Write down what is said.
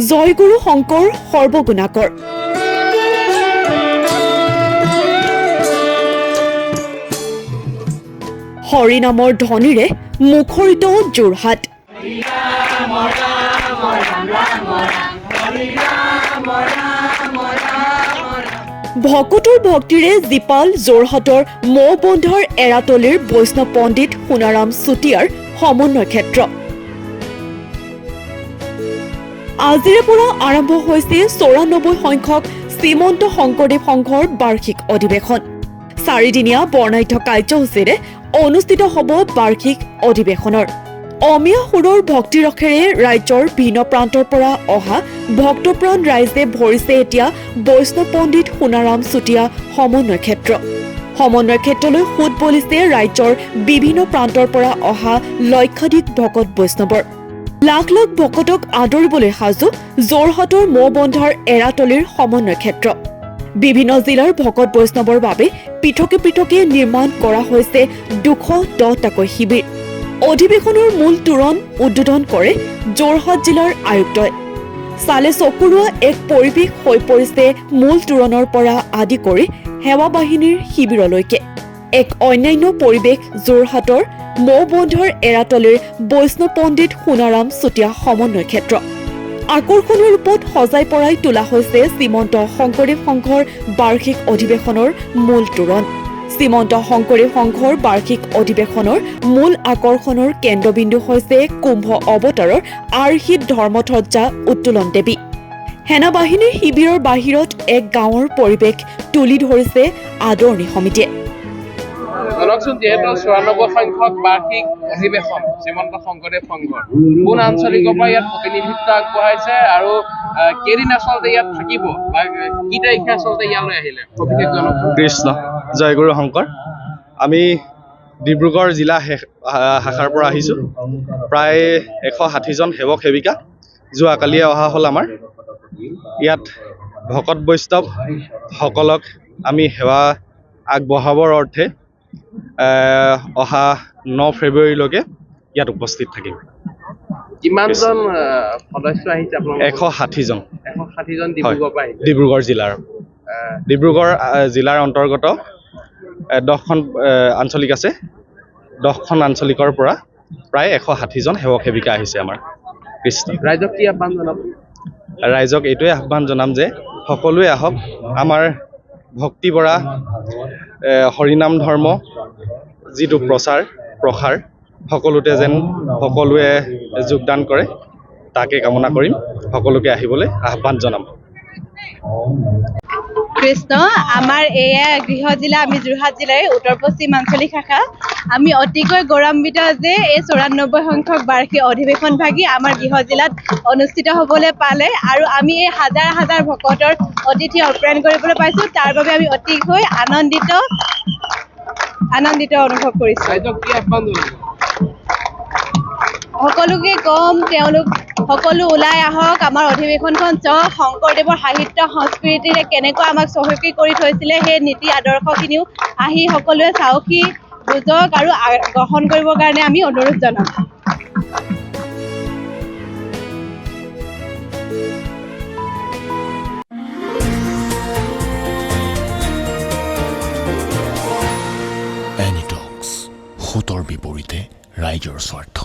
জয়গুৰু শংকৰ সৰ্বগুণাকৰ। হৰিনামৰ ধ্বনিৰে মুখৰিত যোৰহাট। ভকতৰ ভক্তিৰে জীপাল যোৰহাটৰ মৌবন্ধৰ এৰাতলিৰ বৈষ্ণৱ পণ্ডিত সোণাৰাম চুতীয়াৰ সমন্বয় ক্ষেত্ৰ। আজিৰে পৰা আৰম্ভ হৈছে ৯৪ সংখ্যক শ্ৰীমন্ত শংকৰদেৱ সংঘৰ বাৰ্ষিক অধিৱেশন। ৪দিনীয়া বৰ্ণাঢ্য কাৰ্যসূচীৰে অনুষ্ঠিত হ'ব বাৰ্ষিক অধিৱেশনৰ। অমীয়া সুৰৰ ভক্তিৰসেৰে ৰাজ্যৰ ভিন্ন প্ৰান্তৰ পৰা অহা ভক্তপ্ৰাণ ৰাইজে ভৰিছে এতিয়া বৈষ্ণৱ পণ্ডিত সোণাৰাম চুতীয়া সমন্বয় ক্ষেত্ৰ। সমন্বয় ক্ষেত্ৰলৈ সোঁত বলিছে ৰাজ্যৰ বিভিন্ন প্ৰান্তৰ পৰা অহা লক্ষাধিক ভকত বৈষ্ণৱৰ। লাখ লাখ ভকতক আদৰিবলৈ সাজু যোৰহাটৰ মৌবন্ধাৰ এৰাতলিৰ সমন্বয় ক্ষেত্ৰ। বিভিন্ন জিলাৰ ভকত বৈষ্ণৱৰ বাবে পৃথকে পৃথকে নিৰ্মাণ কৰা হৈছে ২১০টাকৈ শিবিৰ। অধিৱেশনৰ মূল তোৰণ উদ্বোধন কৰে যোৰহাট জিলাৰ আয়ুক্তই। চালে চকুৰোৱা এক পৰিৱেশ হৈ পৰিছে মূল তোৰণৰ পৰা আদি কৰি সেৱা বাহিনীৰ শিবিৰলৈকে। এক অন্যান্য পৰিৱেশ যোৰহাটৰ মৌবন্ধৰ এৰাতলিৰ বৈষ্ণৱ পণ্ডিত সোণাৰাম চুতীয়া সমন্বয় ক্ষেত্ৰ। আকৰ্ষণীয় ৰূপত সজাই পৰাই তোলা হৈছে শ্ৰীমন্ত শংকৰদেৱ সংঘৰ বাৰ্ষিক অধিৱেশনৰ মূল তোৰণ। শ্ৰীমন্ত শংকৰদেৱ সংঘৰ বাৰ্ষিক অধিৱেশনৰ মূল আকৰ্ষণৰ কেন্দ্ৰবিন্দু হৈছে কুম্ভ অৱতাৰৰ আৰ্হিত ধৰ্মধ্বজা উত্তোলন দেৱী। সেনা বাহিনীৰ শিবিৰৰ বাহিৰত এক গাঁৱৰ পৰিৱেশ তুলি ধৰিছে আদৰণি সমিতিয়ে। জনকচোন, যিহেতু ৯৪ সংখ্যক বাৰ্ষিক অধিৱেশন শ্ৰীমন্ত শংকৰদেৱ সংঘৰ কোন আঞ্চলিকৰ পৰা ইয়াত প্ৰতিনিধিত্ব আগবঢ়াইছে আৰু কেইদিন আচলতে ইয়াত থাকিব বা কি তাৰিখে আচলতে ইয়ালৈ আহিলে সবিশেষ জনকচোন। কৃষ্ণ জয়গুৰু শংকৰ। আমি ডিব্ৰুগড় জিলা শাখাৰ পৰা আহিছোঁ। প্ৰায় ১৬০জন সেৱক সেৱিকা যোৱাকালিয়ে অহা হ'ল আমাৰ ইয়াত। ভকত বৈষ্ণৱ সকলক আমি সেৱা আগবঢ়াবৰ অৰ্থে অহা ৯ ফেব্ৰুৱাৰীলৈকে ইয়াত উপস্থিত থাকিম। কিমানজন সদস্য আহিছে আপোনালোকৰ? ১৬০জন। ১৬০জন ডিব্ৰুগড়ৰ পৰা আহিছে। ডিব্ৰুগড় জিলাৰ অন্তৰ্গত 10খন আঞ্চলিক আছে। 10খন আঞ্চলিকৰ পৰা প্ৰায় ১৬০জন সেৱক সেৱিকা আহিছে আমাৰ। কৃষ্ণ। ৰাইজক কি আহ্বান জনাব? ৰাইজক এইটোৱে আহ্বান জনাম যে সকলোৱে আহক, আমাৰ ভক্তি ভৰা হৰিনাম ধৰ্ম যিটো প্ৰসাৰ সকলোতে যেন সকলোৱে যোগদান কৰে তাকে কামনা কৰিম। সকলোকে আহিবলৈ আহ্বান জনাম। কৃষ্ণ। আমাৰ এয়া গৃহ জিলা, আমি যোৰহাট জিলাৰ উত্তৰ পশ্চিম আঞ্চলিক শাখা। আমি অতিকৈ গৌৰৱান্বিত যে এই ৯৪ সংখ্যক বাৰ্ষিক অধিৱেশন ভাগি আমাৰ গৃহ জিলাত অনুষ্ঠিত হ'বলৈ পালে আৰু আমি এই হাজাৰ হাজাৰ ভকতৰ অতিথি আপ্যায়ন কৰিবলৈ পাইছোঁ। তাৰ বাবে আমি অতিকৈ আনন্দিত অনুভৱ কৰিছোঁ। ৰাইজক কি আহ্বান জনাব? সকলোকে কম, তেওঁলোক সকলো ওলাই আহক, আমাৰ অধিৱেশনখন চাওক। শংকৰদেৱৰ সাহিত্য সংস্কৃতিৰে কেনেকুৱা আমাক চহকী কৰি থৈছিলে সেই নীতি আদৰ্শখিনিও আহি সকলোৱে চাওকি বুজক আৰু গ্ৰহণ কৰিবৰ কাৰণে আমি অনুৰোধ জনাম। এনিটক্স, সুতৰ বিপৰীতে ৰাইজৰ স্বাৰ্থ।